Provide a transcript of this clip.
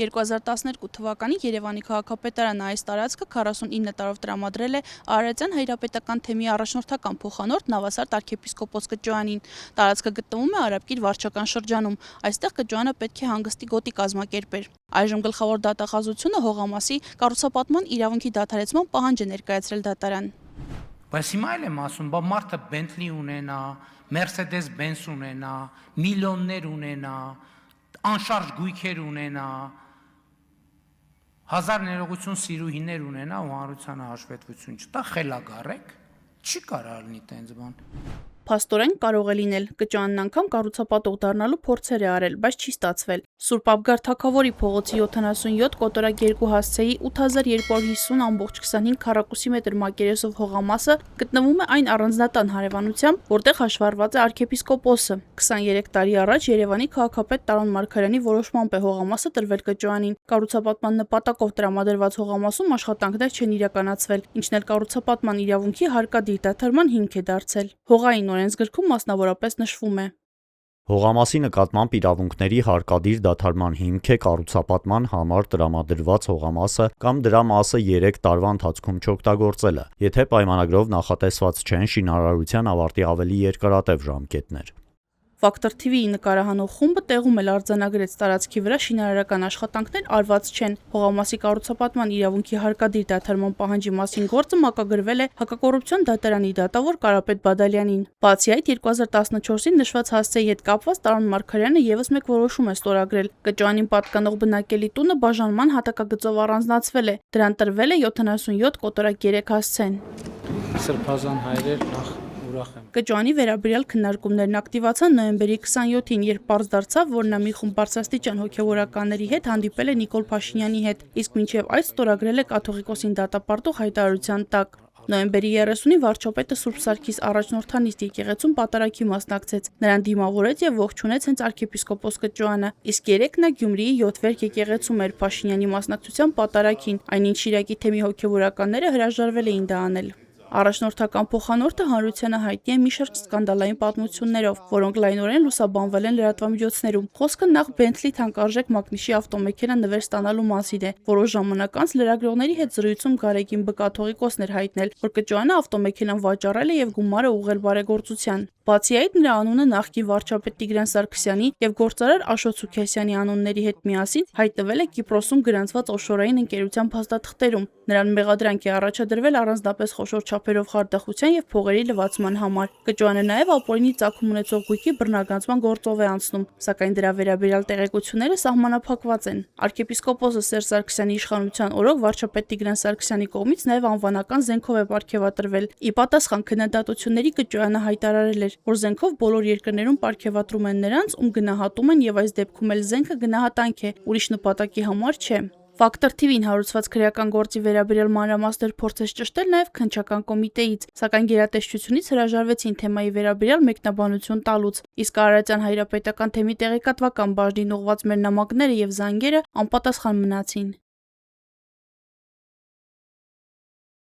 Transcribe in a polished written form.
2012 թվականին Երևանի քաղաքապետարանը այս տարածքը 49 տարով տրամադրել է Արարատյան հայրապետական թեմի առաջնորդական փոխանորդ Նավասարդ arczepiskopos Կճոյանին։ Տարածքը գտնվում է Արաբկիր վարչական շրջանում։ Այստեղ Կճոյանը պետք է հանգստի գոտի կազմակերպեր։ Այժմ գլխավոր դատախազությունը հողամասի կառուցապատման իրավունքի դադարեցման պահանջ է ներկայացրել դատարան։ Բայց հիմա էլ եմ ասում, բա մարդը Bentley ունենա, Mercedes-Benz ունենա, միլիոններ ունենա, անշարժ գույքեր ունենա, հազար ներողություն սիրուհիներ ունենա ու հանրությանը հաշվետվություն չտա, խելագարեք, չի կարող լինի տենց բան։ Փաստորեն կարող է լինել, Կճոյանն անգամ կառուցապատող դառնալու փորձեր է արել, բայց չի ստացվել։ Սուրբ Աբգար Թագավորի փողոցի 77 կոտորակ 2 հասցեի 8250.25 քառակուսի մետր մակերեսով հողամասը գտնվում է այն առանձնատան հարևանությամբ, որտեղ հաշվառված է arczepiskopos-ը։ 23 տարի առաջ Երևանի քաղաքապետ Տարոն Մարգարյանի որոշմամբ է հողամասը տրվել Կճոյանին։ Կառուցապատման նպատակով տրամադրված հողամասում աշխատանքներ չեն իրականացվել, ինչն էլ կառուցապատման իրավունքի հարկադիր դադարման հիմք է դարձել։ Հողային օրենսգրքում մասնավորապես նշվում է. Հողամասի նկատմամբ իրավունքների հարկադիր դադարման հիմք է կառուցապատման համար տրամադրված հողամասը կամ դրա մասը 3 տարվա ընթացքում չօգտագործելը, եթե պայմանագրով նախատեսված չեն շինարարության ավարտի ավելի երկարատև ժամկետներ։ Factor TV-ի նկարահանող խումբը տեղում էլ արձանագրեց տարածքի վրա շինարարական աշխատանքներ արված չեն։ Հողամասի կառուցապատման իրավունքի հարկադիր դադարման պահանջի մասին գործը մակագրվել է հակակոռուպցիոն դատարանի դատավոր Կարապետ Բադալյանին։ Բացի այդ, 2014-ին նշված հասցեի հետ կապված Տարոն Մարգարյանը եւս մեկ որոշում է ստորագրել։ Կճոյանին պատկանող բնակելի տունը բաժանման հատակագծով առանձնացվել է։ Դրան տրվել է 77 կոտորակ 3 հասցեն։ Սրբազան հայրեր նախ Կճոյանի վերաբերյալ քննարկումներն ակտիվացան նոյեմբերի 27-ին, երբ պարզ դարձավ, որ նա մի խումբ բարձրաստիճան հոգևորականների հետ հանդիպել է Նիկոլ Փաշինյանի հետ, իսկ մինչև այդ ստորագրել է կաթողիկոսին դատապարտող հայտարարության տակ։ Նոյեմբերի 30-ին վարչապետը Սուրբ Սարգիս առաջնորդանիստ եկեղեցում պատարագի մասնակցեց։ Նրան դիմավորեց եւ ողջունեց հենց arczepiskopos Կճոյանը, իսկ երեկ նա Գյումրիի 7 վերք եկեղեցում էր Փաշինյանի մասնակցության պատարագին, այնինչ Շիրակի թեմի հոգևորականները հրաժարվել էին դա անել։ Առաջնորդական փոխանորդը հանրությանը հայտնի է մի շարք սկանդալային պատմություններով, որոնք լայնորեն լուսաբանվել են լրատվամիջոցներում։ Խոսքը նախ Bentley թանկարժեք մակնիշի ավտոմեքենա նվեր ստանալու մասին է։ Որոշ ժամանակ անց լրագրողների հետ զրույցում Գարեգին Բ կաթողիկոսն էր հայտնել, որ Կճոյանը ավտոմեքենան վաճառել է եւ գումարը ուղղել բարեգործության։ Բացի այդ, նրա անունը նախկին վարչապետ Տիգրան Սարգսյանի եւ գործարար Աշոտ Սուքիասյանի անունների հետ միասին հայտնվել է Կիպրոսում գրանցված օֆշորային ընկերության փաստաթղթերում։ Նրան մեղադրանք է առաջադրվել առանձնապես խոշոր չափերով խարդախության եւ փողերի լվացման համար։ Կճոյանը նաեւ ապօրինի ծագում ունեցող գույքի բռնագանձման գործով է անցնում, սակայն դրա վերաբերյալ տեղեկությունները սահմանափակված են։ Arczepiskopos-ը Սերժ Սարգսյանի իշխանության օրոք վարչապետ Տիգրան Սարգսյանի կողմից նաեւ անվանական զենքով է պարգևատրվել։ Ի պատասխան քննադատությունների Կճոյանը հայտարարել էր, որ զենքով բոլոր երկրներում պարգևատրում են նրանց, ում գնահատում են եւ այս դեպքում էլ զենքը գնահատանք է, ուրիշ նպատակի համար չէ։ Factor TV-ին հարուցված քրեական գործի վերաբերյալ մանրամասներ փորձեց ճշտել նաև քննչական կոմիտեից, սակայն գերատեսչությունից հրաժարվեցին թեմայի վերաբերյալ մեկնաբանություն տալուց, իսկ Արարատյան հայրապետական թեմի տեղեկատվական բաժնին ուղղված մեր նամակները եւ զանգերը անպատասխան մնացին։